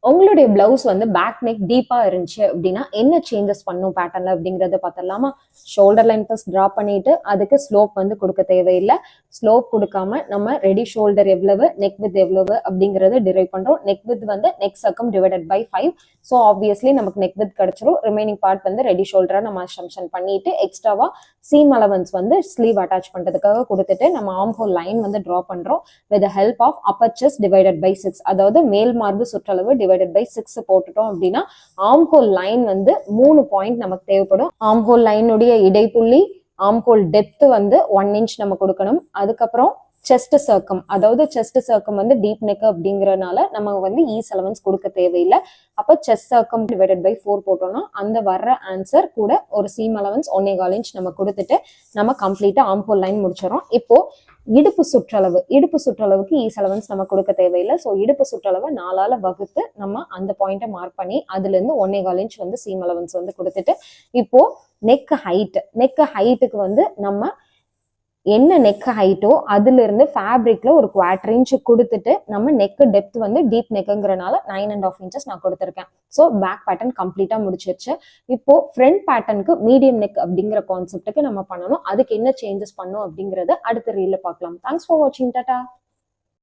உங்களுடைய பிளவுஸ் வந்து back neck டீப்பா இருந்துச்சு அப்படின்னா என்ன சேஞ்சஸ் பண்ணும் பேட்டர்ன்ல அப்படிங்கறத பார்த்தலாமா. ஷோல்டர் லைன் ஃபர்ஸ்ட் டிரா பண்ணிட்டு அதுக்கு ஸ்லோப் வந்து கொடுக்க தேவையில்லை. ஸ்லோப் கொடுக்காம நம்ம ரெடி ஷோல்டர் எவ்வளவு, நெக் வித் எவ்வளவு அப்படிங்கறத டிரைவ் பண்றோம். நெக் வித் வந்து neck circum divided by 5. So obviously நமக்கு நெக் வித் கிடைச்சிரும். ரிமைனிங் பார்ட் வந்து ரெடி ஷோல்டரா நம்ம அசம்ஷன் பண்ணிட்டு எக்ஸ்ட்ராவா சீம் அலவன்ஸ் வந்து ஸ்லீவ் அட்டாச் பண்றதுக்காக கொடுத்துட்டு நம்ம ஆர்ம் ஹோல் லைன் வந்து டிரா பண்றோம் with help of upper chest divided by 6. அதாவது மேல் மார்பு சுற்றளவு டிவைடட் பை 6 போட்டுட்டோம் அப்படின்னா ஆர்ம் ஹோல் லைன் வந்து 3 பாயிண்ட் நமக்கு தேவைப்படும். ஆர்ம் ஹோல் லைனுடைய இடைப்புள்ளி, ஆர்ம் ஹோல் டெப்த் வந்து 1 inch நம்ம கொடுக்கணும். அதுக்கப்புறம் செஸ்ட் சர்க்கம், அதாவது செஸ்ட் சர்க்கம் வந்து டீப் நெக் அப்படிங்கறதுனால நம்ம வந்து ஈஸ் அலவன்ஸ் கொடுக்க தேவையில்லை. அப்ப செஸ்ட் சர்க்கம் டிவைடட் பை 4 போட்டோம்னா அந்த வர்ற ஆன்சர் கூட ஒரு சீம் அலவன்ஸ் 1.25 inch நம்ம கொடுத்துட்டு நம்ம கம்ப்ளீட்டா ஆர்ம் ஹோல் லைன் முடிச்சிடறோம். இப்போ இடுப்பு சுற்றளவுக்கு ஈஸ் அலவன்ஸ் நம்ம கொடுக்க தேவையில்லை. ஸோ இடுப்பு சுற்றளவை 4ஆல வகுத்து நம்ம அந்த பாயிண்ட்டை மார்க் பண்ணி அதுல இருந்து 1.25 inch வந்து சீம் அலவன்ஸ் வந்து கொடுத்துட்டு இப்போ நெக் ஹைட்டுக்கு வந்து நம்ம என்ன நெக் ஹைட்டோ அதுல இருந்து ஃபேப்ரிக்ல ஒரு 1/4 inch கொடுத்துட்டு நம்ம நெக் டெப்த் வந்து டீப் நெக்குங்கிறனால 9.5 inches நான் கொடுத்துருக்கேன். ஸோ பேக் பேட்டர்ன் கம்ப்ளீட்டா முடிச்சிருச்சு. இப்போ ஃப்ரண்ட் பேட்டர்னுக்கு மீடியம் நெக் அப்படிங்கிற கான்செப்டுக்கு நம்ம பண்ணணும். அதுக்கு என்ன சேஞ்சஸ் பண்ணும் அப்படிங்கறத அடுத்த ரீல்ல பார்க்கலாம். தேங்க்ஸ் ஃபார் வாட்சிங். டாடா.